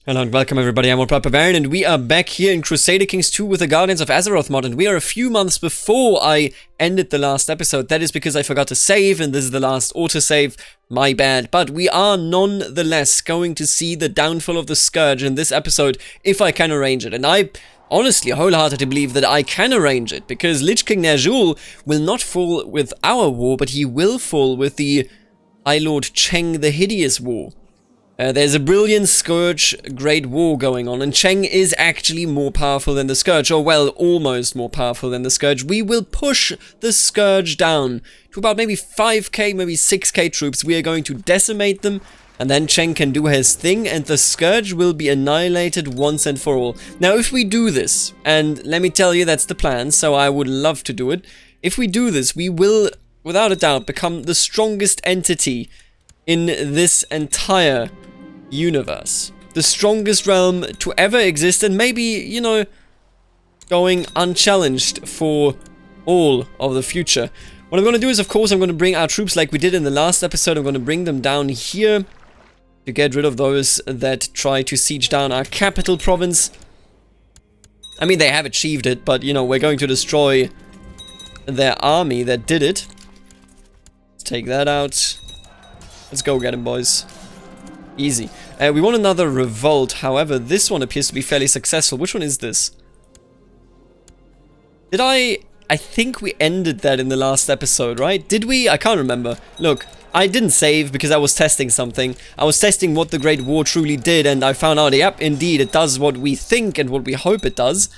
Hello and welcome everybody, I'm Warcraft, and we are back here in Crusader Kings 2 with the Guardians of Azeroth mod, and we are a few months before I ended the last episode. That is because I forgot to save, and this is the last autosave, my bad. But we are nonetheless going to see the downfall of the Scourge in this episode, if I can arrange it. And I honestly wholeheartedly believe that I can arrange it, because Lich King Ner'zhul will not fall with our war, but he will fall with the High Lord Cheng the Hideous war. There's a brilliant Scourge Great War going on, and Cheng is actually more powerful than the Scourge, or well, almost more powerful than the Scourge. We will push the Scourge down to about maybe 5k, maybe 6k troops. We are going to decimate them, and then Cheng can do his thing, and the Scourge will be annihilated once and for all. Now, if we do this, and let me tell you, that's the plan, so I would love to do it. If we do this, we will, without a doubt, become the strongest entity in this entire universe. The strongest realm to ever exist, and maybe, you know, going unchallenged for all of the future. What I'm going to do is, of course, I'm going to bring our troops like we did in the last episode. I'm going to bring them down here to get rid of those that try to siege down our capital province. I mean, they have achieved it, but, you know, we're going to destroy their army that did it. Let's take that out. Let's go get him, boys. Easy. We want another revolt, however, this one appears to be fairly successful. Which one is this? Did I think we ended that in the last episode, right? Did we? I can't remember. Look, I didn't save because I was testing something. I was testing what the Great War truly did, and I found out, yep, indeed, it does what we think and what we hope it does.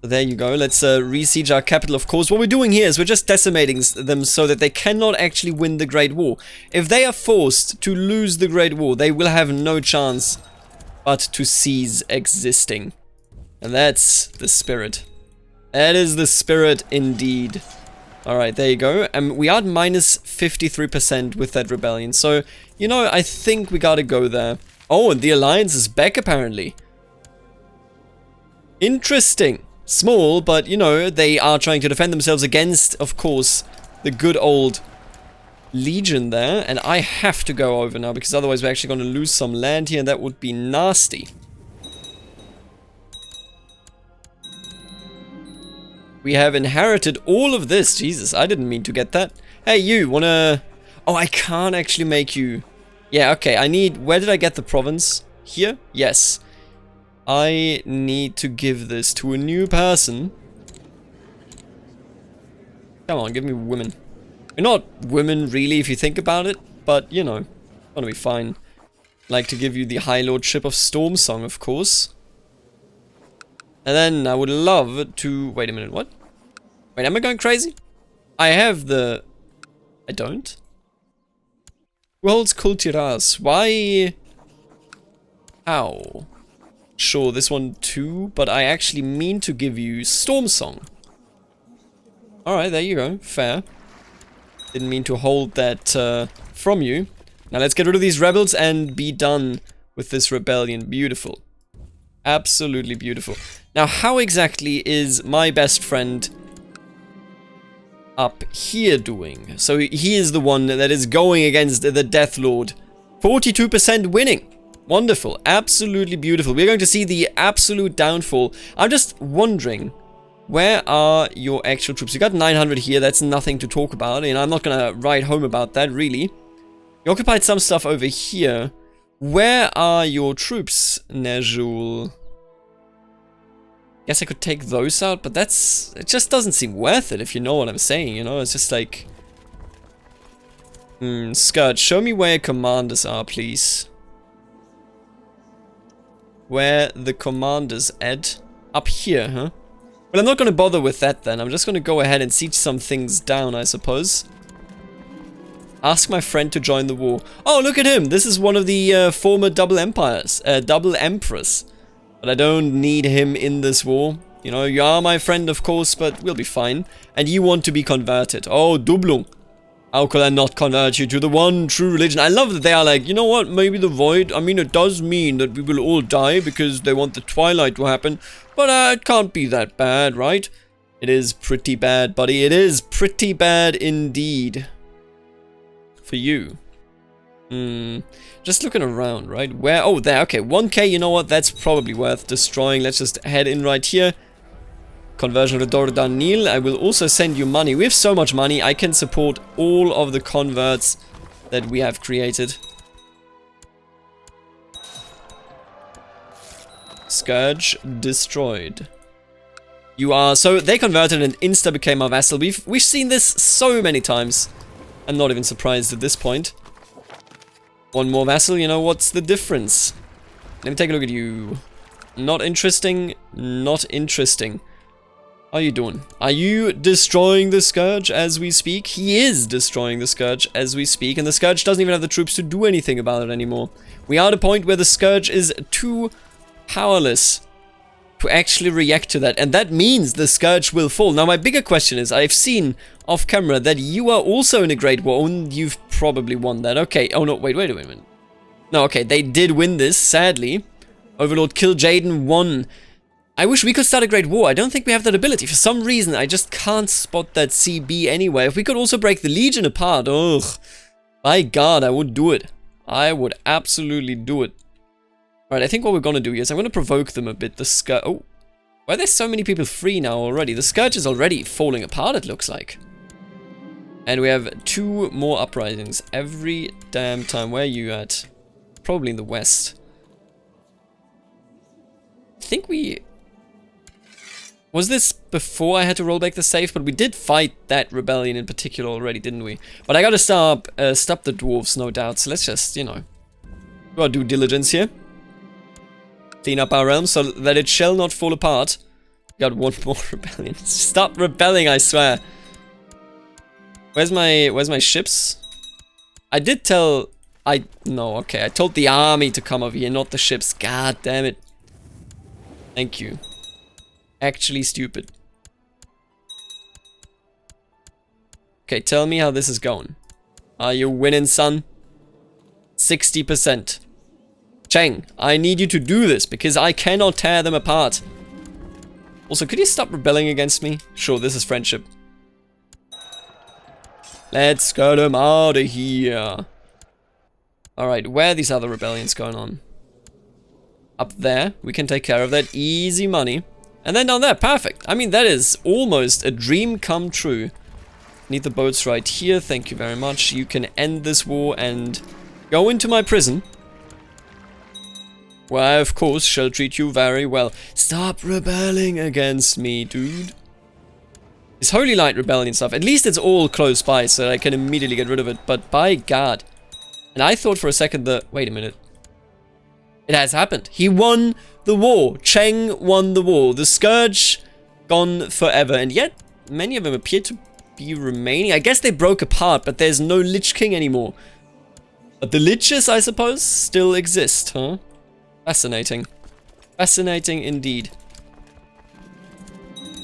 So there you go. Let's re-siege our capital, of course. What we're doing here is we're just decimating them so that they cannot actually win the Great War. If they are forced to lose the Great War, they will have no chance but to cease existing. And that's the spirit. That is the spirit indeed. Alright, there you go. We are at minus 53% with that rebellion. So, you know, I think we gotta go there. Oh, and the alliance is back apparently. Interesting. Small, but, you know, they are trying to defend themselves against, of course, the good old Legion there. And I have to go over now, because otherwise we're actually going to lose some land here, and that would be nasty. We have inherited all of this. Jesus, I didn't mean to get that. Hey, you, wanna... Oh, I can't actually make you... Yeah, okay, I need... Where did I get the province? Here? Yes. I need to give this to a new person. Come on, give me women. You're not women, really, if you think about it. But, you know, gonna be fine. Like to give you the High Lordship of Stormsong, of course. And then I would love to... Wait a minute, what? Wait, am I going crazy? I have the... I don't? Who holds Kultiras? Why... How? Sure, this one too, but I actually mean to give you Stormsong. Alright, there you go. Fair. Didn't mean to hold that from you. Now let's get rid of these rebels and be done with this rebellion. Beautiful. Absolutely beautiful. Now, how exactly is my best friend up here doing? So he is the one that is going against the Death Lord. 42% winning. Wonderful. Absolutely beautiful. We're going to see the absolute downfall. I'm just wondering, where are your actual troops? You got 900 here. That's nothing to talk about. And I'm not going to write home about that, really. You occupied some stuff over here. Where are your troops, Ner'zhul? Guess I could take those out, but that's... It just doesn't seem worth it, if you know what I'm saying, you know? It's just like... Scourge, show me where your commanders are, please. Where the commanders at? Up here, huh? Well, I'm not going to bother with that then. I'm just going to go ahead and siege some things down, I suppose. Ask my friend to join the war. Oh, look at him! This is one of the former double empires. Double emperors. But I don't need him in this war. You know, you are my friend, of course, but we'll be fine. And you want to be converted. Oh, Dublung. How could I not convert you to the one true religion? I love that they are like, you know what, maybe the void, I mean, it does mean that we will all die because they want the twilight to happen, but it can't be that bad, right? It is pretty bad, buddy. It is pretty bad indeed. For you. Just looking around, right? Where? Oh, there. Okay, 1k, you know what? That's probably worth destroying. Let's just head in right here. Conversion to Dordan Nil. I will also send you money. We have so much money. I can support all of the converts that we have created. Scourge destroyed. You are... So they converted and insta became our vassal. We've seen this so many times. I'm not even surprised at this point. One more vassal, you know, what's the difference? Let me take a look at you. Not interesting. Not interesting. How are you doing? Are you destroying the Scourge as we speak? He is destroying the Scourge as we speak, and the Scourge doesn't even have the troops to do anything about it anymore. We are at a point where the Scourge is too powerless to actually react to that, and that means the Scourge will fall. Now my bigger question is, I've seen off camera that you are also in a Great War, and you've probably won that. Okay, oh no, wait a minute. No, okay, they did win this, sadly. Overlord Kill Jaden won. I wish we could start a Great War. I don't think we have that ability. For some reason, I just can't spot that CB anywhere. If we could also break the Legion apart, ugh. By God, I would do it. I would absolutely do it. Alright, I think what we're gonna do here is I'm gonna provoke them a bit. The Scourge... Oh. Why are there so many people free now already? The Scourge is already falling apart, it looks like. And we have 2 more uprisings every damn time. Where are you at? Probably in the west. I think we... Was this before I had to roll back the save? But we did fight that rebellion in particular already, didn't we? But I gotta stop the dwarves, no doubt. So let's just, you know, do our due diligence here. Clean up our realm so that it shall not fall apart. Got 1 more rebellion. Stop rebelling, I swear. Where's my ships? I did tell... No, okay. I told the army to come over here, not the ships. God damn it. Thank you. Actually stupid. Okay, tell me how this is going. Are you winning, son? 60%. Cheng, I need you to do this because I cannot tear them apart. Also, could you stop rebelling against me? Sure, this is friendship. Let's get them out of here. Alright, where are these other rebellions going on? Up there, we can take care of that. Easy money. And then down there, perfect. I mean, that is almost a dream come true. Need the boats right here, thank you very much. You can end this war and go into my prison. Where I, of course, shall treat you very well. Stop rebelling against me, dude. This Holy Light rebellion stuff, at least it's all close by so I can immediately get rid of it. But by God. And I thought for a second that... Wait a minute. It has happened. He won the war. Cheng won the war. The Scourge gone forever. And yet, many of them appear to be remaining. I guess they broke apart, but there's no Lich King anymore. But the Liches, I suppose, still exist, huh? Fascinating. Fascinating indeed.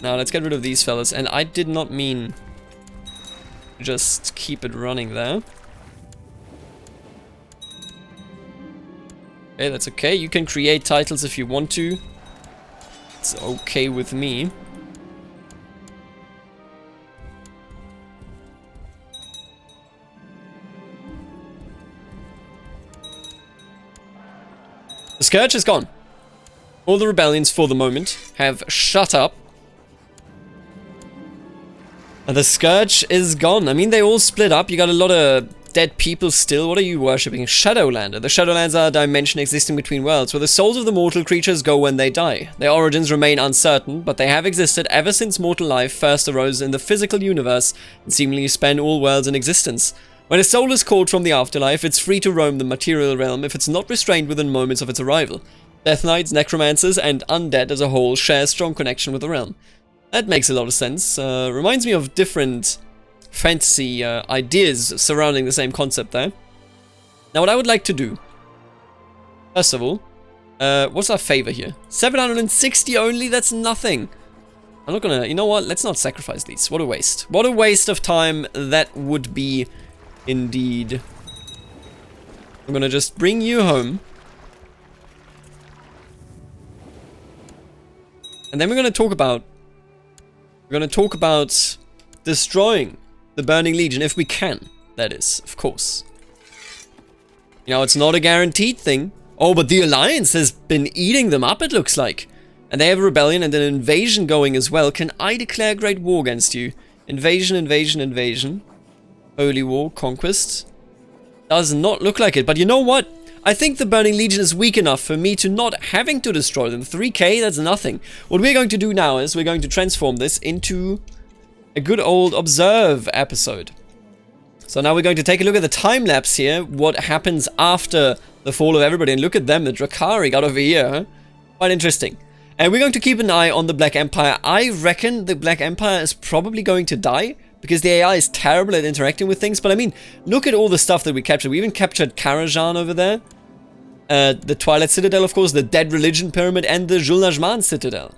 Now, let's get rid of these fellas. And I did not mean to just keep it running there. Okay, that's okay. You can create titles if you want to. It's okay with me. The Scourge is gone. All the rebellions for the moment have shut up. And the Scourge is gone. I mean, they all split up. You got a lot of dead people still. What are you worshipping? Shadowlander. The Shadowlands are a dimension existing between worlds, where the souls of the mortal creatures go when they die. Their origins remain uncertain, but they have existed ever since mortal life first arose in the physical universe and seemingly span all worlds in existence. When a soul is called from the afterlife, it's free to roam the material realm if it's not restrained within moments of its arrival. Death Knights, Necromancers, and Undead as a whole share a strong connection with the realm. That makes a lot of sense. Reminds me of different fantasy ideas surrounding the same concept there. Now what I would like to do, first of all, what's our favor here? 760 only? That's nothing. I'm not gonna, you know what, let's not sacrifice these. What a waste. What a waste of time that would be indeed. I'm gonna just bring you home. And then we're gonna talk about destroying the Burning Legion, if we can, that is, of course. You know, it's not a guaranteed thing. Oh, but the Alliance has been eating them up, it looks like. And they have a rebellion and an invasion going as well. Can I declare great war against you? Invasion, invasion, invasion. Holy war, conquest. Does not look like it, but you know what? I think the Burning Legion is weak enough for me to not having to destroy them. 3k, that's nothing. What we're going to do now is we're going to transform this into a good old observe episode. So now we're going to take a look at the time lapse here. What happens after the fall of everybody. And look at them, the Drakari got over here. Huh? Quite interesting. And we're going to keep an eye on the Black Empire. I reckon the Black Empire is probably going to die, because the AI is terrible at interacting with things. But I mean, look at all the stuff that we captured. We even captured Karajan over there. The Twilight Citadel, of course, the Dead Religion Pyramid, and the Julnajman Citadel.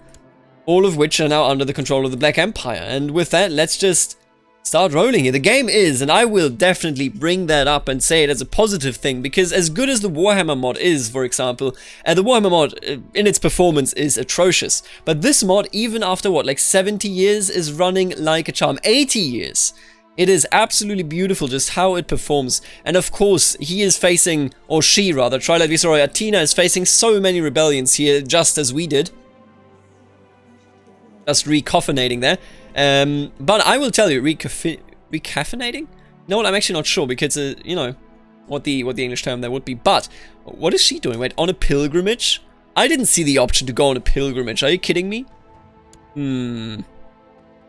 All of which are now under the control of the Black Empire. And with that, let's just start rolling here. The game is, and I will definitely bring that up and say it as a positive thing, because as good as the Warhammer mod is, for example, the Warhammer mod in its performance is atrocious. But this mod, even after what, like 70 years, is running like a charm. 80 years! It is absolutely beautiful just how it performs. And of course, he is facing, or she rather, Twilight Viceroy Athena is facing so many rebellions here, just as we did. Just recaffeinating there. But I will tell you, recaffeinating? You know what, I'm actually not sure, because, you know, what the English term there would be. But, what is she doing? Wait, on a pilgrimage? I didn't see the option to go on a pilgrimage. Are you kidding me?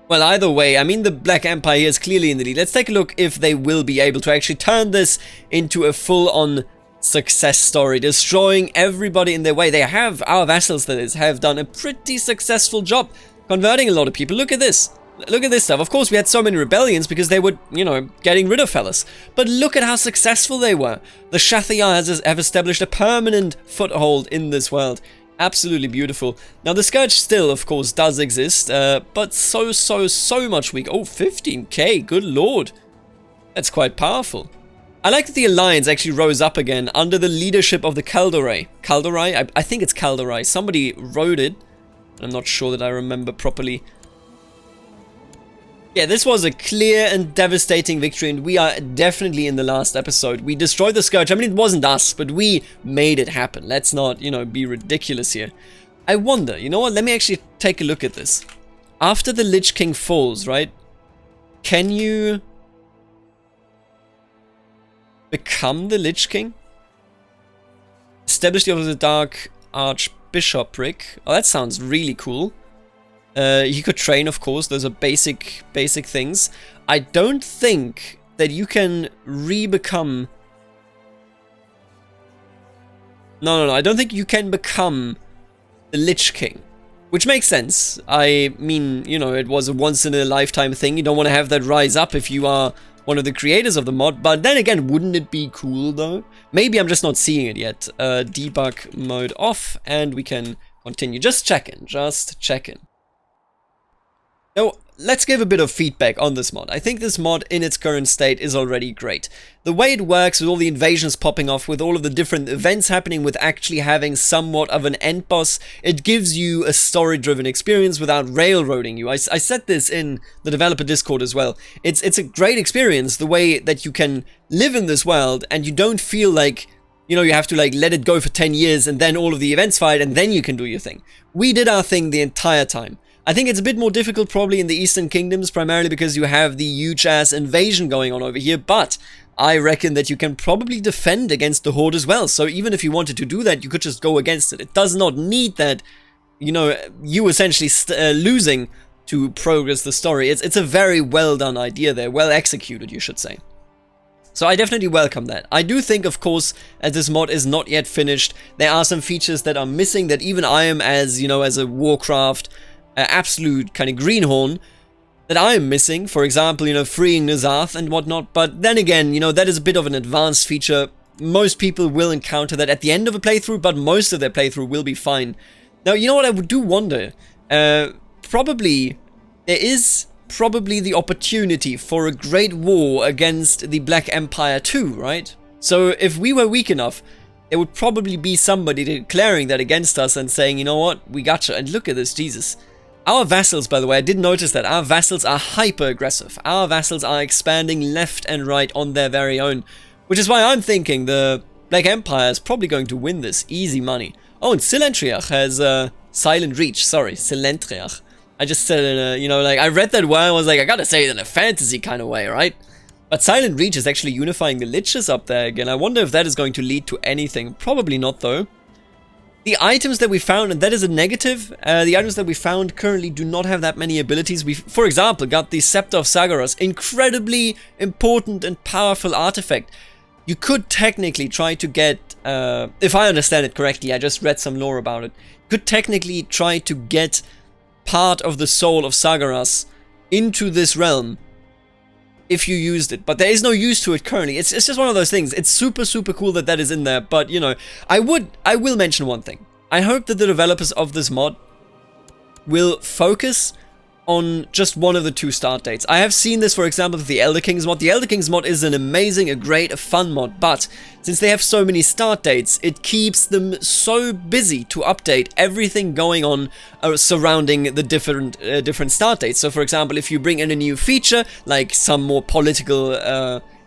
Well, either way, I mean, the Black Empire is clearly in the lead. Let's take a look if they will be able to actually turn this into a full-on success story, destroying everybody in their way. They have, our vassals that is, have done a pretty successful job converting a lot of people. Look at this. Look at this stuff. Of course, we had so many rebellions because they were, you know, getting rid of fellas. But look at how successful they were. The Shathayar have established a permanent foothold in this world. Absolutely beautiful. Now, the Scourge still, of course, does exist, but so much weak. Oh, 15k, good lord. That's quite powerful. I like that the Alliance actually rose up again under the leadership of the Kaldorai. Kaldorai? I think it's Kaldorai. Somebody wrote it. I'm not sure that I remember properly. Yeah, this was a clear and devastating victory, and we are definitely in the last episode. We destroyed the Scourge. I mean, it wasn't us, but we made it happen. Let's not, you know, be ridiculous here. I wonder, you know what? Let me actually take a look at this. After the Lich King falls, right? Can you become the Lich King? Establish the Office of the Dark Archbishopric. Oh, that sounds really cool. You could train, of course. Those are basic things. I don't think that you can re-become... No, I don't think you can become the Lich King. Which makes sense. I mean, you know, it was a once-in-a-lifetime thing. You don't want to have that rise up if you are one of the creators of the mod. But then again, wouldn't it be cool, though? Maybe I'm just not seeing it yet. Debug mode off, and we can continue. Just checking. Now, let's give a bit of feedback on this mod. I think this mod in its current state is already great. The way it works with all the invasions popping off, with all of the different events happening, with actually having somewhat of an end boss, it gives you a story-driven experience without railroading you. I said this in the developer Discord as well. It's a great experience, the way that you can live in this world and you don't feel like, you know, you have to like let it go for 10 years and then all of the events fight and then you can do your thing. We did our thing the entire time. I think it's a bit more difficult probably in the Eastern Kingdoms, primarily because you have the huge-ass invasion going on over here, but I reckon that you can probably defend against the Horde as well, so even if you wanted to do that, you could just go against it. It does not need that, you know, you essentially losing to progress the story. It's a very well-done idea there, well-executed, you should say. So I definitely welcome that. I do think, of course, as this mod is not yet finished, there are some features that are missing that even I am, as, you know, as a Warcraft... absolute kind of greenhorn that I'm missing. For example, you know, freeing N'Zoth and whatnot. But then again, you know, that is a bit of an advanced feature. Most people will encounter that at the end of a playthrough, but most of their playthrough will be fine. Now, you know what I do wonder? Probably, there is probably the opportunity for a great war against the Black Empire too, right? So if we were weak enough, there would probably be somebody declaring that against us and saying, you know what, we gotcha. And look at this, Jesus. Our vassals, by the way, I did notice that our vassals are hyper-aggressive. Our vassals are expanding left and right on their very own. Which is why I'm thinking the Black Empire is probably going to win this. Easy money. Oh, and Silentriach has Silent Reach. Sorry, Silentriach. I just said it, you know, like, I read that word, I was like, I gotta say it in a fantasy kind of way, right? But Silent Reach is actually unifying the liches up there again. I wonder if that is going to lead to anything. Probably not, though. The items that we found, and that is a negative, the items that we found currently do not have that many abilities. We, for example, got the Scepter of Sagaros, incredibly important and powerful artifact. You could technically try to get, if I understand it correctly, I just read some lore about it, could technically try to get part of the soul of Sagaras into this realm if you used it, but there is no use to it currently. It's just one of those things. It's super, super cool that that is in there, but, you know, I will mention one thing. I hope that the developers of this mod will focus on just one of the two start dates. I have seen this, for example, with the Elder Kings mod. The Elder Kings mod is an amazing, a great, a fun mod, but since they have so many start dates, it keeps them so busy to update everything going on surrounding the different start dates. So, for example, if you bring in a new feature, like some more political,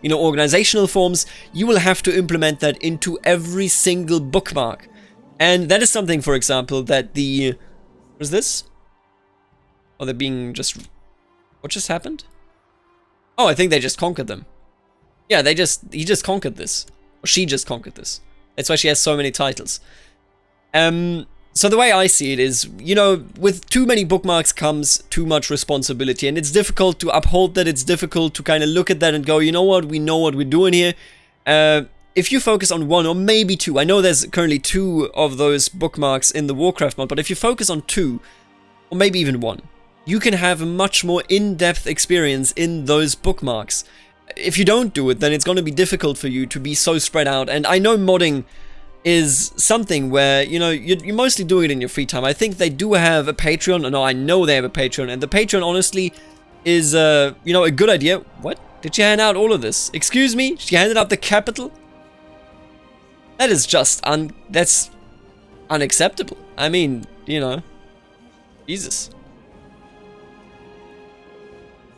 you know, organizational forms, you will have to implement that into every single bookmark. And that is something, for example, that the... What is this? Oh, they're being just... What just happened? Oh, I think they just conquered them. Yeah, he just conquered this. Or she just conquered this. That's why she has so many titles. So the way I see it is, you know, with too many bookmarks comes too much responsibility. And it's difficult to uphold that. It's difficult to kind of look at that and go, you know what, we know what we're doing here. If you focus on one or maybe two, I know there's currently 2 of those bookmarks in the Warcraft mod, but if you focus on 2, or maybe even 1, you can have a much more in-depth experience in those bookmarks. If you don't do it, then it's going to be difficult for you to be so spread out. And I know modding is something where, you know, you're mostly doing it in your free time. I think they do have a Patreon. No, I know they have a Patreon. And the Patreon, honestly, is, you know, a good idea. What? Did she hand out all of this? Excuse me? She handed out the capital? That is just, that's unacceptable. I mean, you know, Jesus.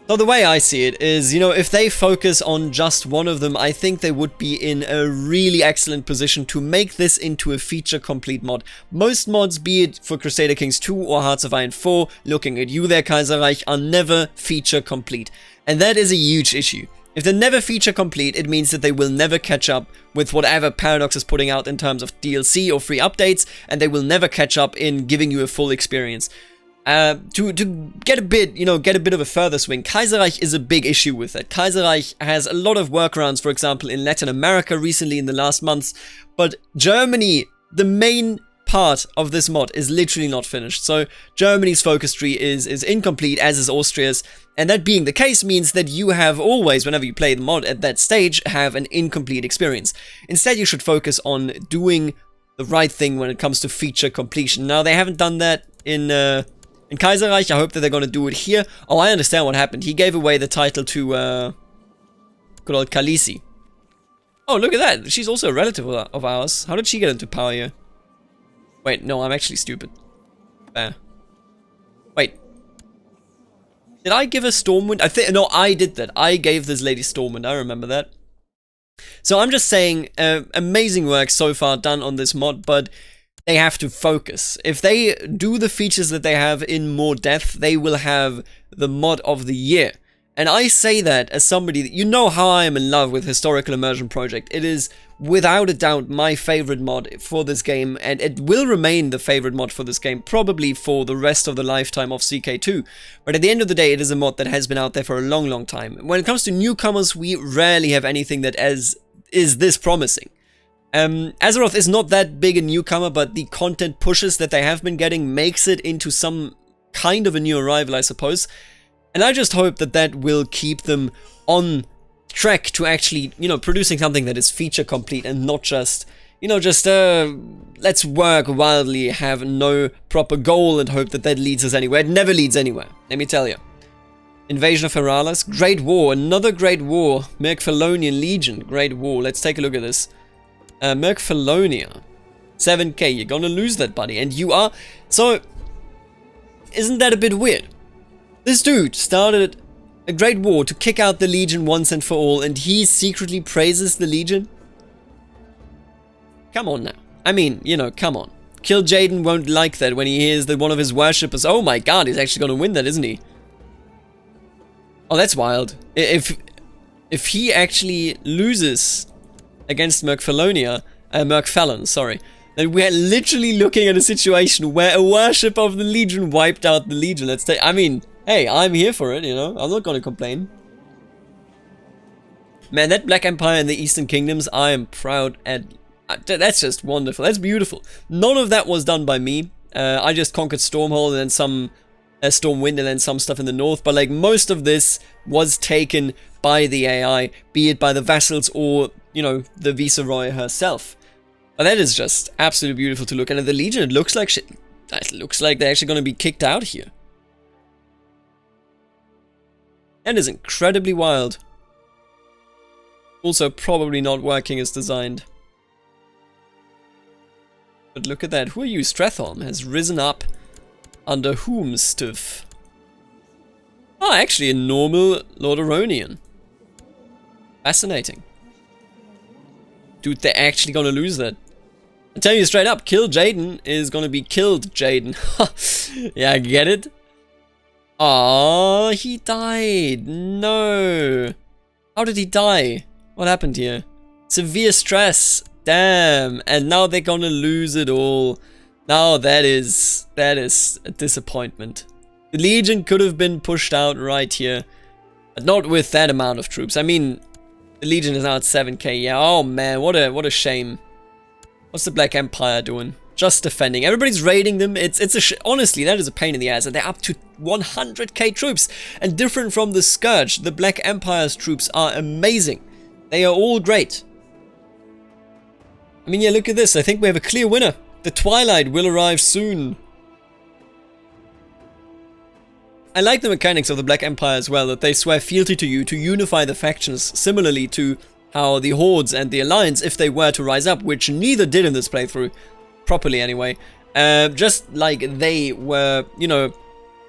So the way I see it is, you know, if they focus on just one of them, I think they would be in a really excellent position to make this into a feature-complete mod. Most mods, be it for Crusader Kings 2 or Hearts of Iron 4, looking at you there, Kaiserreich, are never feature-complete. And that is a huge issue. If they're never feature-complete, it means that they will never catch up with whatever Paradox is putting out in terms of DLC or free updates, and they will never catch up in giving you a full experience. To get a bit, you know, get a bit of a further swing, Kaiserreich is a big issue with it. Kaiserreich has a lot of workarounds, for example, in Latin America recently in the last months, but Germany, the main part of this mod, is literally not finished. So Germany's focus tree is incomplete, as is Austria's, and that being the case means that you have always, whenever you play the mod at that stage, have an incomplete experience. Instead, you should focus on doing the right thing when it comes to feature completion. Now, they haven't done that in Kaiserreich. I hope that they're going to do it here. Oh, I understand what happened. He gave away the title to good old Khaleesi. Oh, look at that. She's also a relative of ours. How did she get into power here? Wait, no, I'm actually stupid. Wait. Did I give her Stormwind? No, I did that. I gave this lady Stormwind. I remember that. So I'm just saying, amazing work so far done on this mod, but they have to focus. If they do the features that they have in more depth, they will have the mod of the year. And I say that as somebody that, you know how I am in love with Historical Immersion Project. It is without a doubt my favorite mod for this game, and it will remain the favorite mod for this game, probably for the rest of the lifetime of CK2. But at the end of the day, it is a mod that has been out there for a long, long time. When it comes to newcomers, we rarely have anything that is this promising. Azeroth is not that big a newcomer, but the content pushes that they have been getting makes it into some kind of a new arrival, I suppose. And I just hope that that will keep them on track to actually, you know, producing something that is feature complete and not just, you know, just, let's work wildly, have no proper goal and hope that that leads us anywhere. It never leads anywhere, let me tell you. Invasion of Heralas, Great War, another Great War, Mercphalonian Legion, Great War. Let's take a look at this. Mercphalonia, 7k, you're gonna lose that, buddy, and you are, so, isn't that a bit weird? This dude started a great war to kick out the Legion once and for all, and he secretly praises the Legion? Come on now. I mean, you know, come on. Kill Jaden won't like that when he hears that one of his worshippers... Oh my god, he's actually going to win that, isn't he? Oh, that's wild. If he actually loses against Merkfallon, sorry, then we're literally looking at a situation where a worship of the Legion wiped out the Legion. I mean, hey, I'm here for it, you know? I'm not going to complain. Man, that Black Empire in the Eastern Kingdoms, I am proud at... That's just wonderful. That's beautiful. None of that was done by me. I just conquered Stormhold and then some... Stormwind and then some stuff in the north. But, like, most of this was taken by the AI, be it by the vassals or, you know, the Viceroy herself. But that is just absolutely beautiful to look at. And the Legion, it looks like shit. It looks like they're actually going to be kicked out here. That is incredibly wild. Also, probably not working as designed. But look at that. Who are you? Strathholm has risen up under whom stuff? Oh, actually a normal Lordoronian. Fascinating. Dude, they're actually gonna lose that. I tell you straight up, Kill Jaden is gonna be killed Jaden. Yeah, I get it. Oh, he died. No. How did he die? What happened here? Severe stress. Damn. And now they're gonna lose it all. Now that is a disappointment. The Legion could have been pushed out right here. But not with that amount of troops. I mean, the Legion is now at 7k. Yeah, oh man, what a shame. What's the Black Empire doing? Just defending. Everybody's raiding them. Honestly, that is a pain in the ass. And they're up to 100k troops. And different from the Scourge, the Black Empire's troops are amazing. They are all great. I mean, yeah, look at this. I think we have a clear winner. The Twilight will arrive soon. I like the mechanics of the Black Empire as well, that they swear fealty to you to unify the factions, similarly to how the Hordes and the Alliance, if they were to rise up, which neither did in this playthrough, properly anyway, just like they were, you know,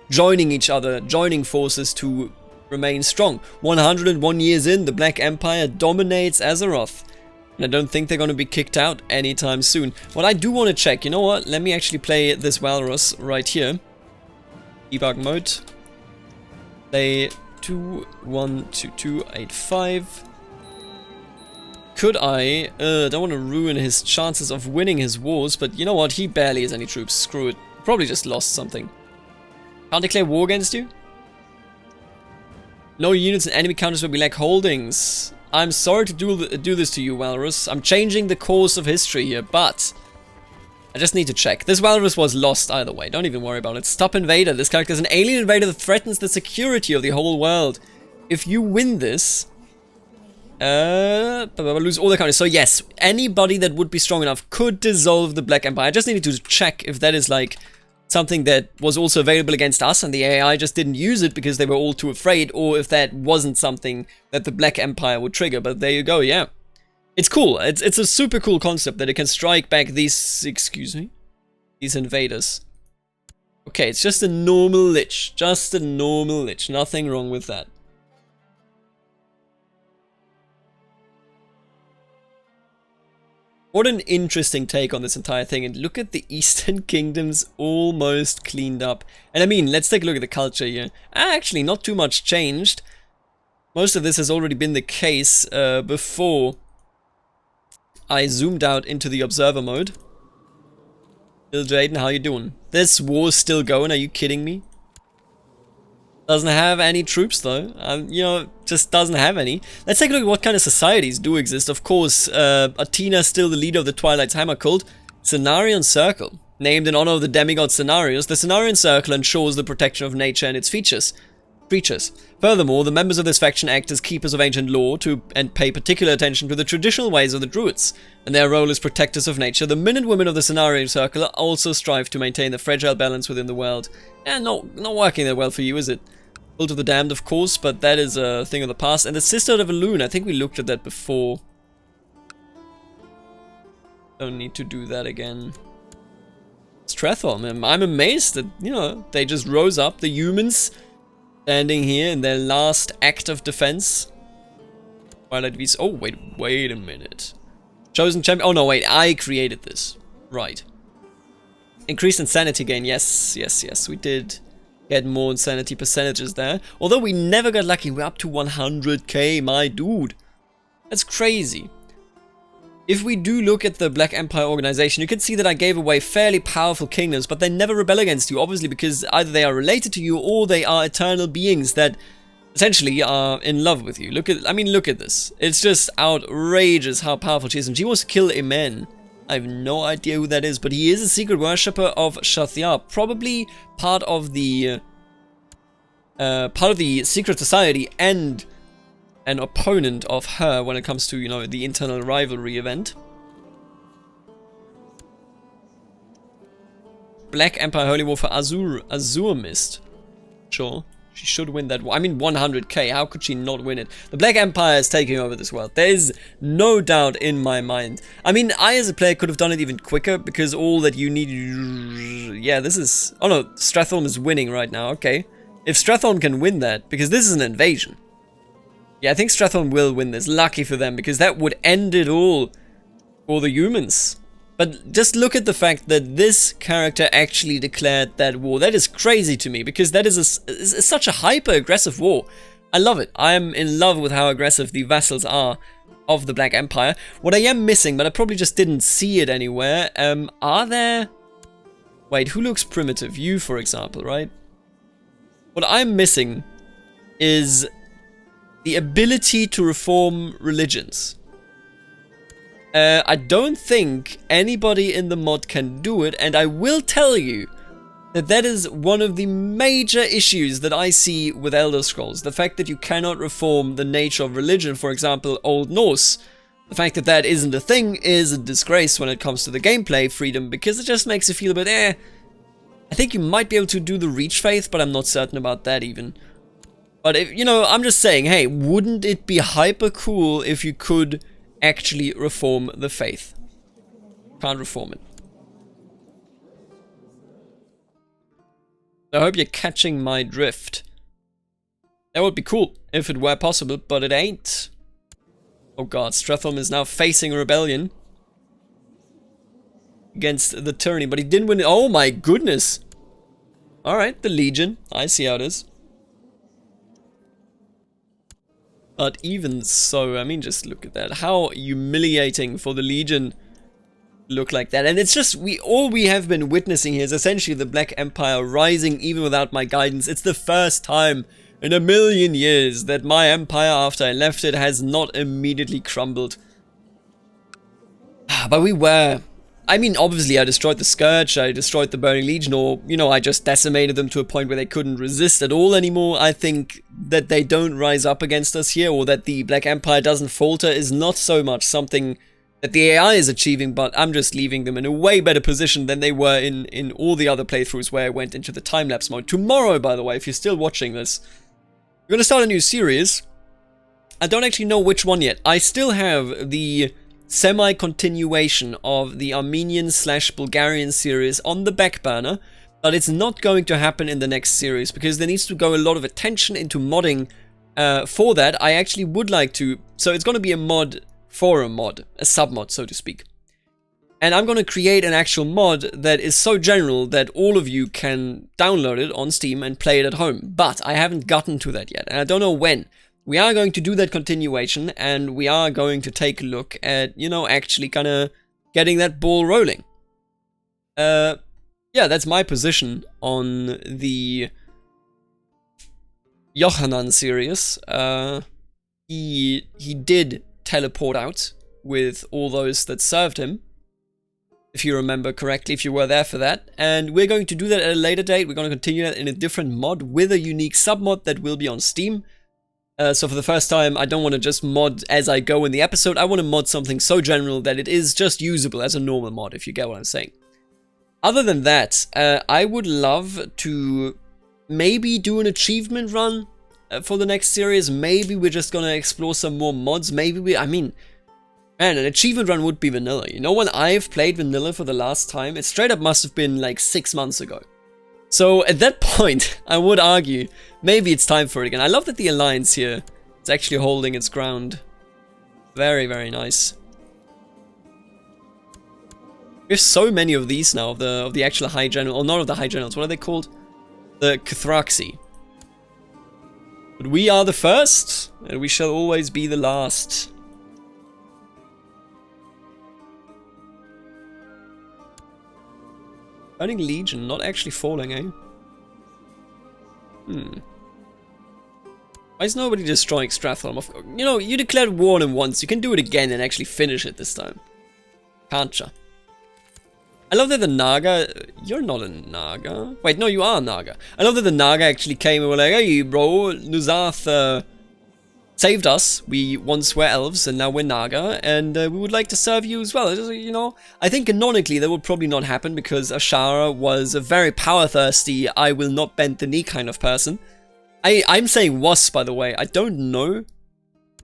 joining each other, joining forces to remain strong. 101 years in, the Black Empire dominates Azeroth. And I don't think they're going to be kicked out anytime soon. What I do want to check, you know what? Let me actually play this Walrus right here. Debug mode. Play 212285. Could I? Don't want to ruin his chances of winning his wars, but you know what? He barely has any troops. Screw it. Probably just lost something. Can't declare war against you? No units and enemy counters where we lack holdings. I'm sorry to do this to you, Walrus. I'm changing the course of history here, but I just need to check. This Walrus was lost either way. Don't even worry about it. Stop Invader. This character is an alien invader that threatens the security of the whole world. If you win this, lose all the countries. So yes, anybody that would be strong enough could dissolve the Black Empire. I just needed to check if that is like something that was also available against us and the AI just didn't use it because they were all too afraid, or if that wasn't something that the Black Empire would trigger. But there you go, yeah. It's cool. It's a super cool concept that it can strike back these, these invaders. Okay, it's just a normal lich. Just a normal lich. Nothing wrong with that. What an interesting take on this entire thing, and look at the Eastern Kingdoms almost cleaned up. And I mean, let's take a look at the culture here. Actually, not too much changed. Most of this has already been the case before I zoomed out into the observer mode. Bill Jaden, how you doing? This war's still going, are you kidding me? Doesn't have any troops though, you know, just doesn't have any. Let's take a look at what kind of societies do exist. Of course, Athena, still the leader of the Twilight's Hammer cult. Cenarion Circle, named in honor of the demigod Cenarius, the Cenarion Circle ensures the protection of nature and its creatures. Furthermore, the members of this faction act as keepers of ancient lore and pay particular attention to the traditional ways of the druids, and their role as protectors of nature. The men and women of the Cenarion Circle also strive to maintain the fragile balance within the world. And not working that well for you, is it? Cult of the Damned, of course, but that is a thing of the past. And the Sisterhood of Elune, I think we looked at that before. Don't need to do that again. Strathholm, I'm amazed that, you know, they just rose up, the humans, standing here in their last act of defense. Twilight V's. Oh, wait a minute. Chosen champion. Oh no, wait, I created this. Right. Increased insanity gain. Yes, yes, yes. We did get more insanity percentages there. Although we never got lucky. We're up to 100k, my dude. That's crazy. If we do look at the Black Empire organization, you can see that I gave away fairly powerful kingdoms, but they never rebel against you, obviously, because either they are related to you or they are eternal beings that essentially are in love with you. Look at this. It's just outrageous how powerful she is. And she wants to kill Imen. I have no idea who that is, but he is a secret worshipper of Shathia, probably part of the secret society and an opponent of her when it comes to, you know, the internal rivalry event. Black Empire Holy War for Azure Mist. Sure. She should win that war. I mean, 100k. How could she not win it? The Black Empire is taking over this world. There is no doubt in my mind. I mean, I as a player could have done it even quicker because all that you need... Yeah, this is... Oh no, Strathorn is winning right now. Okay. If Strathorn can win that, because this is an invasion. Yeah, I think Strathorn will win this. Lucky for them, because that would end it all for the humans. But just look at the fact that this character actually declared that war. That is crazy to me, because that is such a hyper-aggressive war. I love it. I am in love with how aggressive the vassals are of the Black Empire. What I am missing, but I probably just didn't see it anywhere, are there... Wait, who looks primitive? You, for example, right? What I'm missing is the ability to reform religions. I don't think anybody in the mod can do it, and I will tell you that that is one of the major issues that I see with Elder Scrolls. The fact that you cannot reform the nature of religion, for example, Old Norse. The fact that that isn't a thing is a disgrace when it comes to the gameplay freedom, because it just makes you feel a bit, I think you might be able to do the Reach Faith, but I'm not certain about that even. But, if, you know, I'm just saying, hey, wouldn't it be hyper cool if you could actually reform the faith? Can't reform it. I hope you're catching my drift. That would be cool if it were possible, but it ain't. Oh god, Strathorn is now facing a rebellion against the tyranny, but he didn't win it. Oh my goodness. Alright, the Legion. I see how it is. But even so, I mean, just look at that. How humiliating for the Legion look like that. And it's just, all we have been witnessing here is essentially the Black Empire rising even without my guidance. It's the first time in a million years that my empire, after I left it, has not immediately crumbled. But we were... I mean, obviously I destroyed the Scourge, I destroyed the Burning Legion, or, you know, I just decimated them to a point where they couldn't resist at all anymore. I think that they don't rise up against us here, or that the Black Empire doesn't falter, is not so much something that the AI is achieving, but I'm just leaving them in a way better position than they were in all the other playthroughs where I went into the time-lapse mode. Tomorrow, by the way, if you're still watching this, we're going to start a new series. I don't actually know which one yet. I still have the semi-continuation of the Armenian/Bulgarian series on the back burner, but it's not going to happen in the next series because there needs to go a lot of attention into modding for that. I actually would like to, so it's going to be a mod for a mod, a sub-mod so to speak. And I'm going to create an actual mod that is so general that all of you can download it on Steam and play it at home, but I haven't gotten to that yet, and I don't know when. We are going to do that continuation, and we are going to take a look at, you know, actually kind of getting that ball rolling. Yeah, that's my position on the Yohanan series. He did teleport out with all those that served him, if you remember correctly, if you were there for that. And we're going to do that at a later date. We're going to continue that in a different mod with a unique sub-mod that will be on Steam. So for the first time, I don't want to just mod as I go in the episode. I want to mod something so general that it is just usable as a normal mod, if you get what I'm saying. Other than that, I would love to maybe do an achievement run for the next series. Maybe we're just going to explore some more mods. Maybe I mean, man, an achievement run would be vanilla. You know, when I've played vanilla for the last time, it straight up must have been like 6 months ago. So at that point, I would argue, maybe it's time for it again. I love that the Alliance here is actually holding its ground. Very, very nice. We have so many of these now, of the actual High General, or not of the High Generals, what are they called? The Cathraxi. But we are the first, and we shall always be the last. Burning Legion, not actually falling, eh? Why is nobody destroying Stratholm? You know, you declared war on him once, you can do it again and actually finish it this time. Can't ya? I love that the Naga... You're not a Naga. Wait, no, you are a Naga. I love that the Naga actually came and were like, hey, bro, Nuzath saved us. We once were elves and now we're Naga, and we would like to serve you as well. Just, you know, I think canonically that would probably not happen because Ashara was a very power-thirsty, I will not bend the knee kind of person. I'm saying was, by the way. I don't know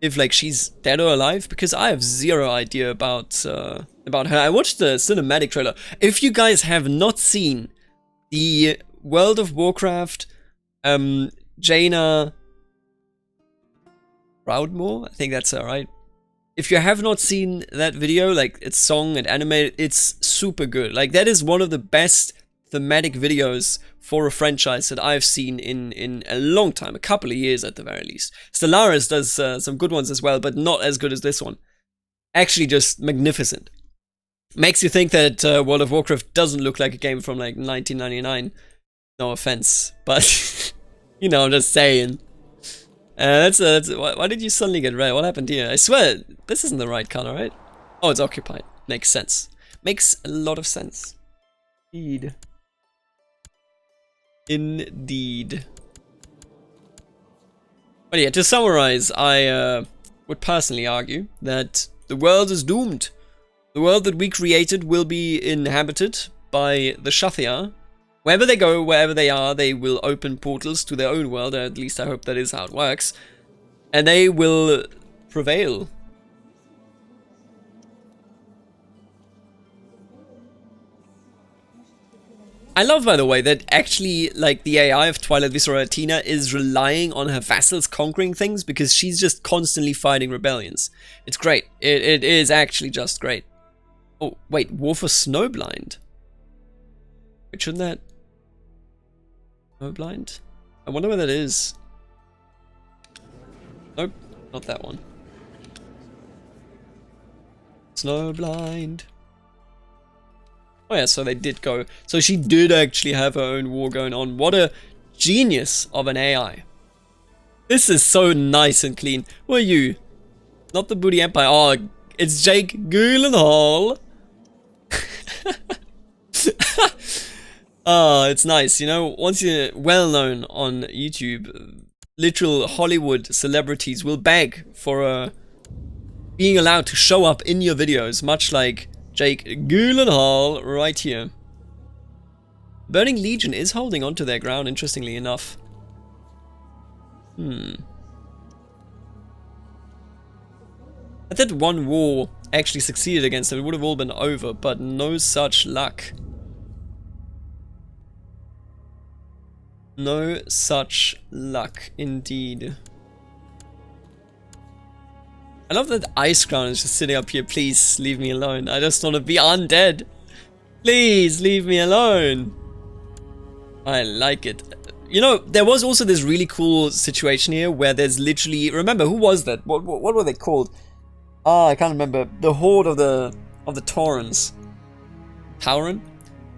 if, like, she's dead or alive because I have zero idea about her. I watched the cinematic trailer. If you guys have not seen the World of Warcraft Jaina Proudmoore, I think that's her, right? If you have not seen that video, like, it's song and animated, it's super good. Like, that is one of the best thematic videos for a franchise that I've seen in a long time, a couple of years at the very least. Stellaris does some good ones as well, but not as good as this one. Actually just magnificent. Makes you think that World of Warcraft doesn't look like a game from like 1999. No offense, but you know, I'm just saying. Why did you suddenly get red? What happened here? I swear, this isn't the right color, right? Oh, it's occupied. Makes sense. Makes a lot of sense. Indeed. But yeah, to summarize, I would personally argue that the world is doomed. The world that we created will be inhabited by the Shathia. Wherever they go, wherever they are, they will open portals to their own world, or at least I hope that is how it works. And they will prevail. I love, by the way, that actually, like, the AI of Twilight Visceratina is relying on her vassals conquering things because she's just constantly fighting rebellions. It's great. It is actually just great. Oh, wait, War for Snowblind. Wait, shouldn't that... Snowblind? I wonder where that is. Nope, not that one. Snowblind. Oh yeah, so they did go. So she did actually have her own war going on. What a genius of an AI. This is so nice and clean. Who are you? Not the Booty Empire. Oh, it's Jake Gyllenhaal. Oh, it's nice. You know, once you're well known on YouTube, literal Hollywood celebrities will beg for being allowed to show up in your videos, much like Jake Gyllenhaal right here. Burning Legion is holding on to their ground, interestingly enough. If that one war actually succeeded against them, it would have all been over, but no such luck. No such luck, indeed. I love that Ice Crown is just sitting up here. Please leave me alone. I just want to be undead. Please leave me alone. I like it. You know, there was also this really cool situation here where there's literally... Remember, who was that? What were they called? Ah, I can't remember. The Horde of the Taurens. Tauren?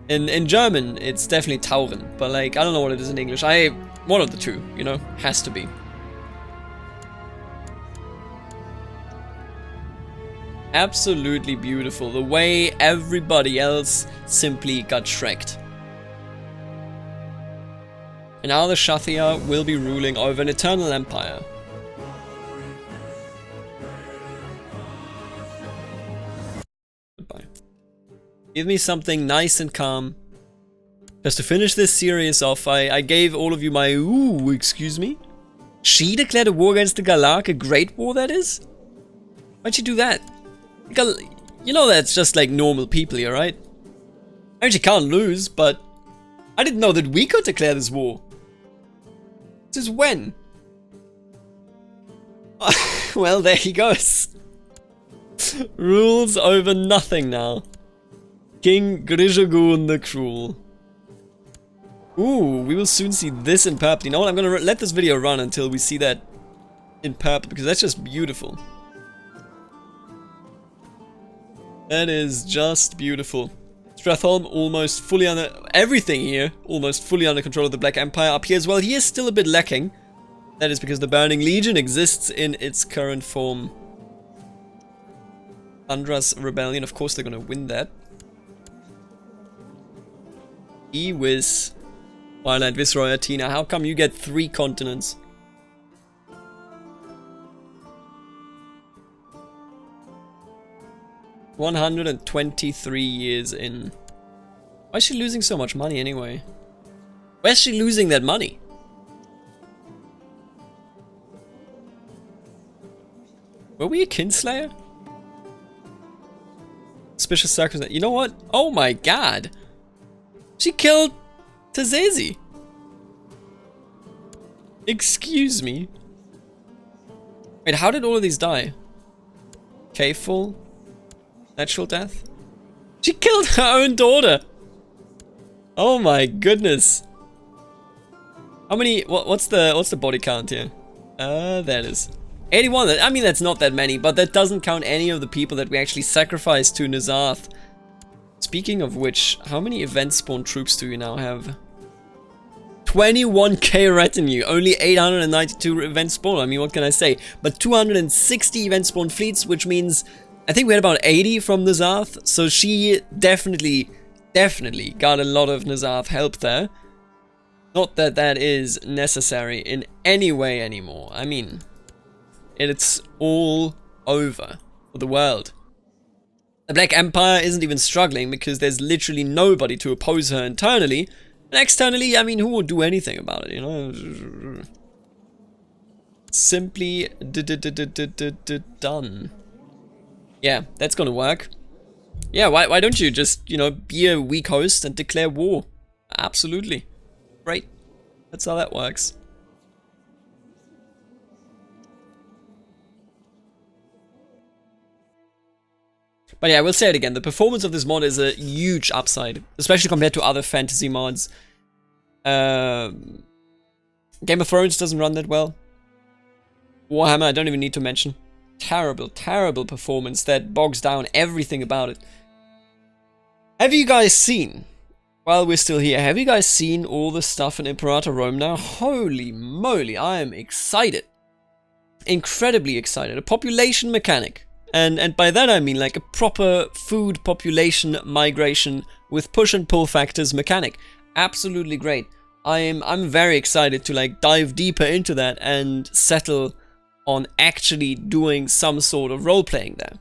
In German, it's definitely Tauren. But, like, I don't know what it is in English. One of the two, you know? Has to be. Absolutely beautiful. The way everybody else simply got shreked. And now the Shathia will be ruling over an eternal empire. Goodbye. Give me something nice and calm. Just to finish this series off, I gave all of you my ooh, excuse me? She declared a war against the Galark, a great war that is? Why'd she do that? You know that's just like normal people here, right? I mean, she can't lose, but I didn't know that we could declare this war. Since when? Well, there he goes. Rules over nothing now. King Grijogun the Cruel. Ooh, we will soon see this in purple. You know what? I'm gonna let this video run until we see that in purple, because that's just beautiful. That is just beautiful. Stratholm almost fully under... Everything here almost fully under control of the Black Empire. Up here as well. He is still a bit lacking. That is because the Burning Legion exists in its current form. Andra's Rebellion. Of course they're gonna win that. E-Wiz. Twilight, Viceroy, Athena. How come you get 3 continents? $123 years in. Why is she losing so much money anyway? Where's she losing that money? Were we a Kinslayer? Suspicious circumstance. You know what? Oh my god! She killed Tazezi. Excuse me. Wait, how did all of these die? K-Full? Natural death? She killed her own daughter! Oh my goodness. How many... What's the body count here? There it is. 81. I mean, that's not that many, but that doesn't count any of the people that we actually sacrificed to N'Zoth. Speaking of which, how many event spawn troops do you now have? 21k retinue, only 892 event spawn. I mean, what can I say? But 260 event spawn fleets, which means I think we had about 80 from N'Zoth. So she definitely got a lot of N'Zoth help there. Not that that is necessary in any way anymore. I mean, it's all over for the world. The Black Empire isn't even struggling because there's literally nobody to oppose her internally. And externally, I mean, who would do anything about it, you know? Simply done. Yeah, that's gonna work. Yeah, why don't you just, you know, be a weak host and declare war? Absolutely. Great. That's how that works. But yeah, I will say it again, the performance of this mod is a huge upside, especially compared to other fantasy mods. Game of Thrones doesn't run that well. Warhammer, I don't even need to mention. Terrible, terrible performance that bogs down everything about it. Have you guys seen, while we're still here, have you guys seen all the stuff in Imperator Rome now? Holy moly, I am excited. Incredibly excited. A population mechanic. And by that I mean like a proper food population migration with push and pull factors mechanic. Absolutely great. I'm very excited to like dive deeper into that and settle on actually doing some sort of role playing there.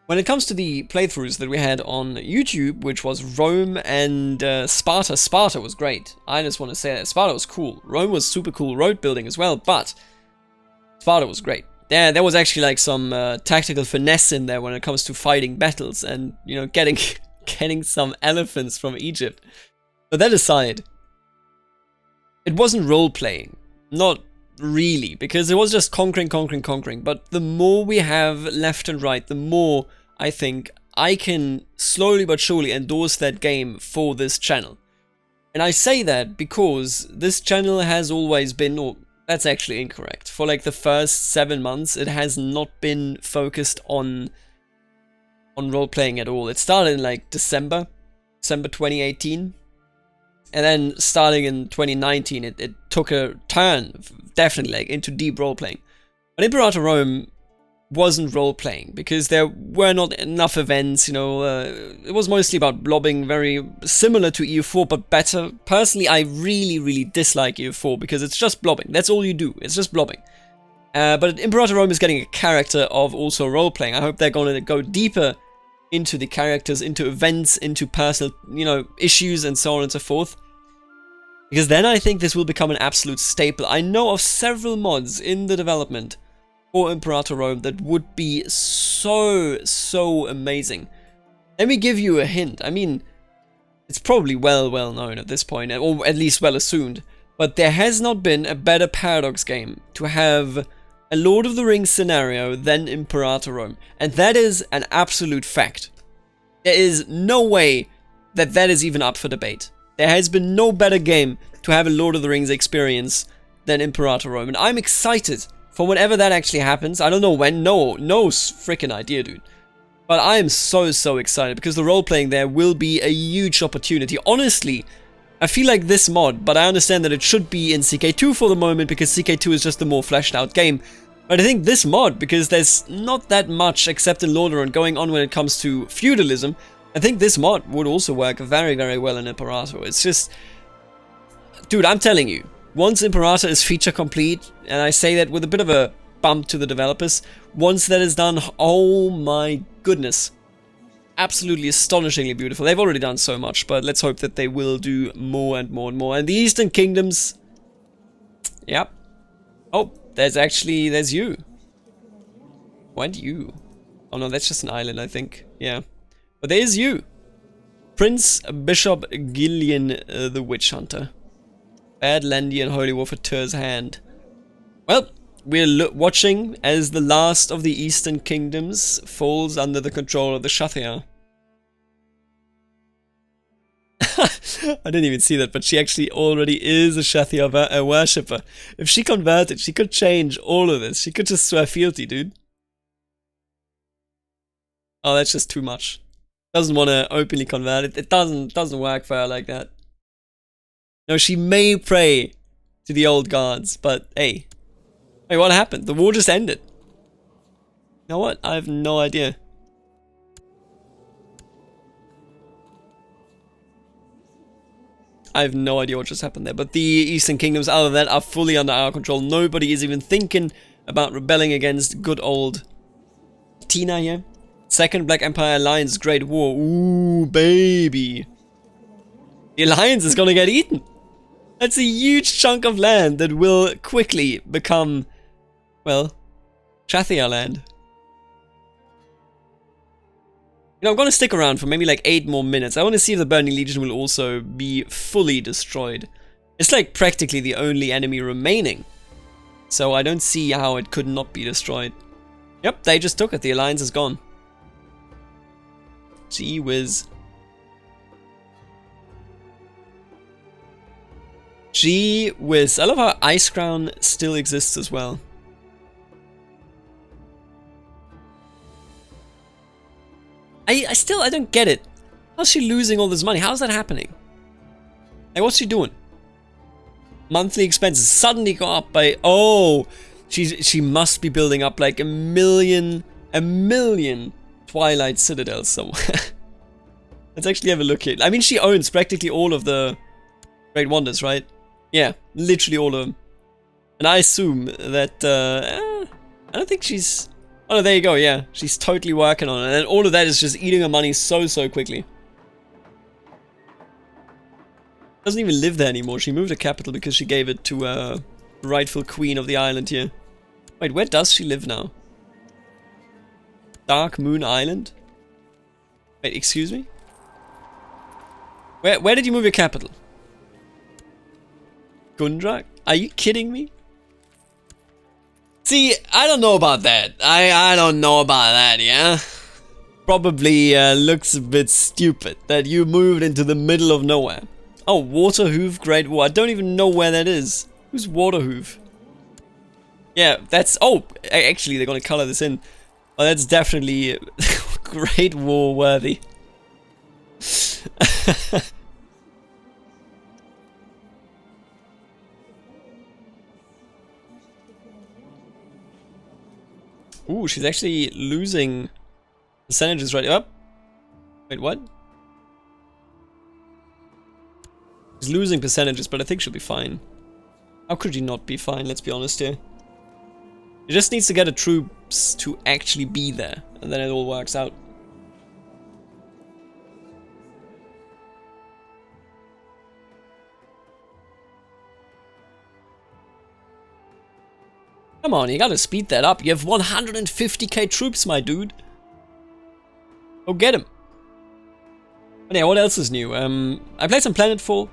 When it comes to the playthroughs that we had on YouTube, which was Rome and Sparta, Sparta was great. I just want to say that Sparta was cool. Rome was super cool road building as well, but Sparta was great. There was actually like some tactical finesse in there when it comes to fighting battles and, you know, getting some elephants from Egypt. But that aside, it wasn't role-playing. Not really, because it was just conquering. But the more we have left and right, the more I think I can slowly but surely endorse that game for this channel. And I say that because this channel has always been... Or, that's actually incorrect. For like the first 7 months, it has not been focused on role-playing at all. It started in like December 2018. And then starting in 2019, it took a turn, definitely, like into deep role-playing. But Imperator Rome wasn't role-playing because there were not enough events, you know. It was mostly about blobbing, very similar to EU4, but better. Personally, I really dislike EU4 because it's just blobbing. That's all you do. It's just blobbing. But Imperator Rome is getting a character of also role-playing. I hope they're going to go deeper into the characters, into events, into personal, you know, issues and so on and so forth. Because then I think this will become an absolute staple. I know of several mods in the development for Imperator Rome that would be so amazing. Let me give you a hint. I mean, it's probably well known at this point, or at least well assumed, but there has not been a better Paradox game to have a Lord of the Rings scenario than Imperator Rome, and that is an absolute fact. There is no way that is even up for debate. There has been no better game to have a Lord of the Rings experience than Imperator Rome, and I'm excited for whenever that actually happens. I don't know when, no freaking idea, dude. But I am so excited because the role-playing there will be a huge opportunity. Honestly, I feel like this mod, but I understand that it should be in CK2 for the moment because CK2 is just a more fleshed out game. But I think this mod, because there's not that much except in Lordaeron going on when it comes to feudalism, I think this mod would also work very well in Imperator. It's just... Dude, I'm telling you, once Imperator is feature complete, and I say that with a bit of a bump to the developers, once that is done, oh my goodness. Absolutely astonishingly beautiful. They've already done so much, but let's hope that they will do more and more and more. And the Eastern Kingdoms... Yep. Oh, there's you. When you? Oh no, that's just an island, I think. Yeah. But there's you. Prince Bishop Gillian the Witch Hunter. Bad Landy and Holy War for Tur's Hand. Well, we're watching as the last of the Eastern Kingdoms falls under the control of the Shathia. I didn't even see that, but she actually already is a Shathia worshipper. If she converted, she could change all of this. She could just swear fealty, dude. Oh, that's just too much. Doesn't want to openly convert it. It doesn't work for her like that. No, she may pray to the old gods, but hey. Wait, what happened? The war just ended. You know what? I have no idea. I have no idea what just happened there. But the Eastern Kingdoms, other than that, are fully under our control. Nobody is even thinking about rebelling against good old Tina here. Second Black Empire Alliance Great War. Ooh, baby. The Alliance is gonna get eaten. That's a huge chunk of land that will quickly become, well, Shathia land. You know, I'm gonna stick around for maybe like 8 more minutes. I want to see if the Burning Legion will also be fully destroyed. It's like practically the only enemy remaining. So I don't see how it could not be destroyed. Yep, they just took it. The Alliance is gone. Gee whiz. Gee whiz. I love how Ice Crown still exists as well. I don't get it. How's she losing all this money? How's that happening? Like, what's she doing? Monthly expenses suddenly go up by... Oh! She must be building up like a million Twilight citadels somewhere. Let's actually have a look here. I mean, she owns practically all of the Great Wonders, right? Yeah, literally all of them. And I assume that, I don't think she's... Oh, there you go, yeah. She's totally working on it. And all of that is just eating her money so quickly. Doesn't even live there anymore. She moved her capital because she gave it to, rightful queen of the island here. Wait, where does she live now? Dark Moon Island? Wait, excuse me? Where did you move your capital? Gundrak? Are you kidding me? See, I don't know about that. I don't know about that, yeah? Probably looks a bit stupid that you moved into the middle of nowhere. Oh, Waterhoof Great War. I don't even know where that is. Who's Waterhoof? Yeah, that's... Oh, actually, they're gonna color this in. Oh, that's definitely Great War worthy. Ooh, she's actually losing percentages right up. Wait, what? She's losing percentages, but I think she'll be fine. How could she not be fine? Let's be honest here. She just needs to get the troops to actually be there, and then it all works out. Come on, you gotta speed that up. You have 150k troops, my dude. Go get him. But yeah, what else is new? I played some Planetfall.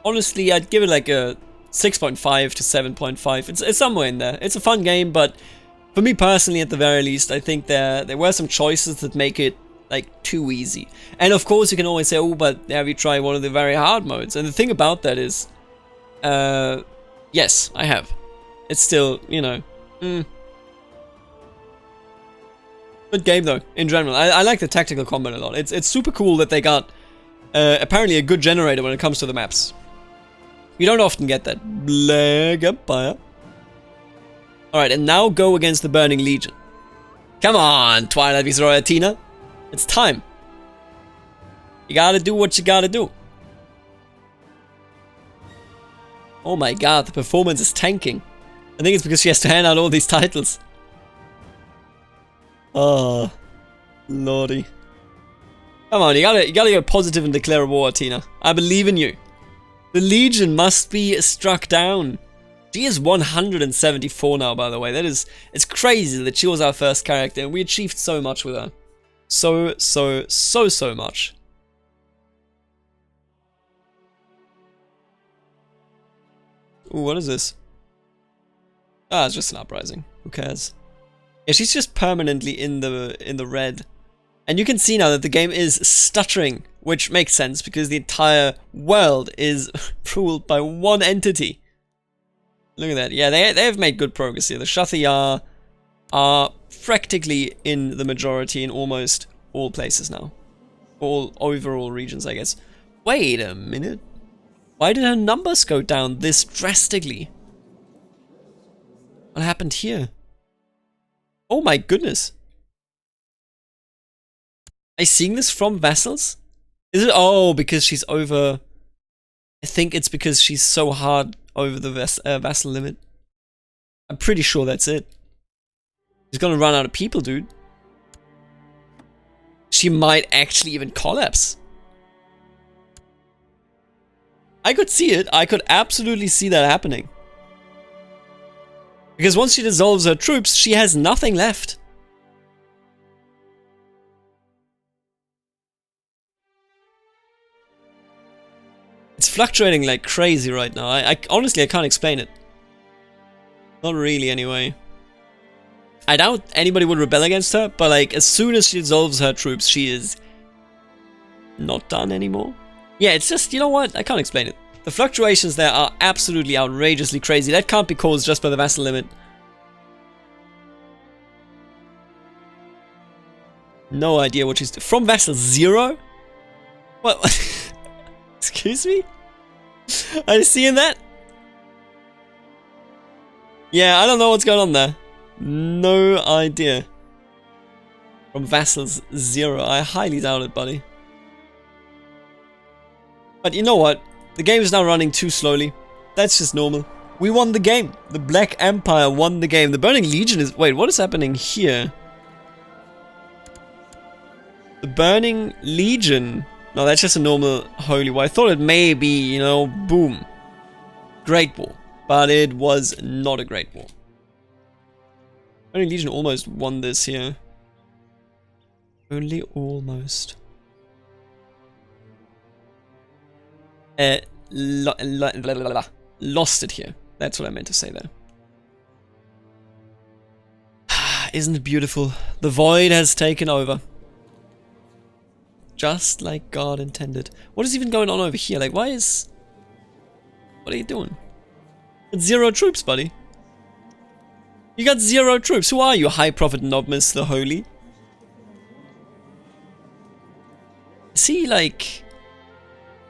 Honestly, I'd give it like a 6.5 to 7.5. It's somewhere in there. It's a fun game, but for me personally, at the very least, I think there were some choices that make it Like, too easy. And of course you can always say, oh, but have you tried one of the very hard modes? And the thing about that is, yes, I have. It's still, you know, good game though, in general. I like the tactical combat a lot. It's super cool that they got, apparently a good generator when it comes to the maps. You don't often get that. Black Empire. Alright, and now go against the Burning Legion. Come on, Twilight Viceroyatina. It's time. You gotta do what you gotta do. Oh my god, the performance is tanking. I think it's because she has to hand out all these titles. Oh, lordy. Come on, you gotta go positive and declare a war, Tina. I believe in you. The Legion must be struck down. She is 174 now, by the way. It's crazy that she was our first character and we achieved so much with her. So much. Ooh, what is this? Ah, it's just an uprising. Who cares? Yeah, she's just permanently in the red. And you can see now that the game is stuttering, which makes sense because the entire world is ruled by one entity. Look at that. Yeah, they have made good progress here. The Shathiyar are practically in the majority in almost all places now. All overall regions, I guess. Wait a minute. Why did her numbers go down this drastically? What happened here? Oh my goodness. Are you seeing this from vassals? Is it? Oh, because she's over... I think it's because she's so hard over the vassal limit. I'm pretty sure that's it. She's gonna run out of people, dude. She might actually even collapse. I could see it. I could absolutely see that happening. Because once she dissolves her troops, she has nothing left. It's fluctuating like crazy right now. I honestly, I can't explain it. Not really, anyway. I doubt anybody would rebel against her, but like, as soon as she dissolves her troops, she is not done anymore. Yeah, it's just, you know what? I can't explain it. The fluctuations there are absolutely outrageously crazy. That can't be caused just by the vassal limit. No idea what she's... From vassal 0? What? Excuse me? Are you seeing that? Yeah, I don't know what's going on there. No idea. From vassals 0. I highly doubt it, buddy. But you know what? The game is now running too slowly. That's just normal. We won the game. The Black Empire won the game. The Burning Legion is... Wait, what is happening here? The Burning Legion... No, that's just a normal holy war. I thought it may be, you know, boom. Great war. But it was not a great war. Burning Legion almost won this here. Only almost. Lost it here. That's what I meant to say there. Isn't it beautiful? The void has taken over. Just like God intended. What is even going on over here? Like, why is... What are you doing? It's 0 troops, buddy. You got 0 troops. Who are you, High Prophet Nobmis the Holy? Is he, like...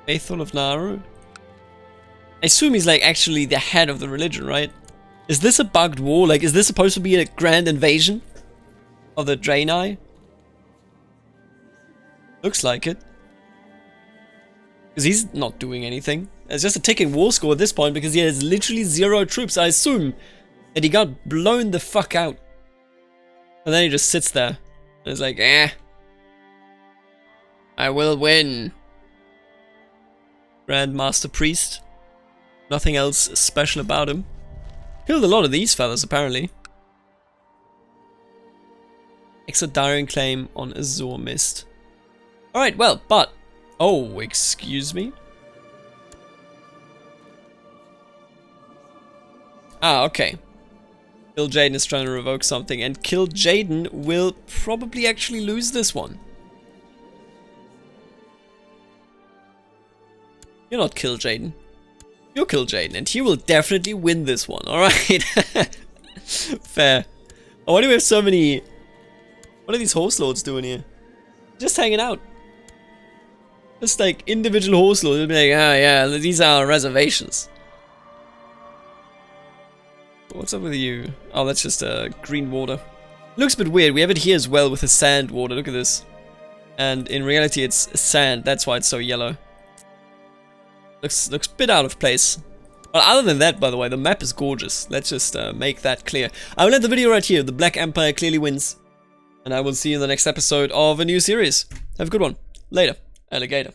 Faithful of Naru? I assume he's, like, actually the head of the religion, right? Is this a bugged war? Like, is this supposed to be a grand invasion? Of the Draenei? Looks like it. Because he's not doing anything. It's just a ticking war score at this point because he has literally 0 troops. I assume that he got blown the fuck out. And then he just sits there. And it's like, eh. I will win. Grand Master Priest. Nothing else special about him. Killed a lot of these fellas apparently. Exodiring claim on Azure Mist. Alright, well, but... Oh, excuse me? Ah, okay. Kill Jaden is trying to revoke something, and Kill Jaden will probably actually lose this one. You're not Kill Jaden. You're Kill Jaden, and he will definitely win this one, alright? Fair. Oh, why do we have so many... What are these horse lords doing here? Just hanging out. Just like individual horse lords. They'll be like, ah, yeah, these are reservations. What's up with you? Oh, that's just green water. Looks a bit weird. We have it here as well with the sand water. Look at this. And in reality, it's sand. That's why it's so yellow. Looks a bit out of place. Well, other than that, by the way, the map is gorgeous. Let's just make that clear. I will end the video right here. The Black Empire clearly wins. And I will see you in the next episode of a new series. Have a good one. Later, alligator.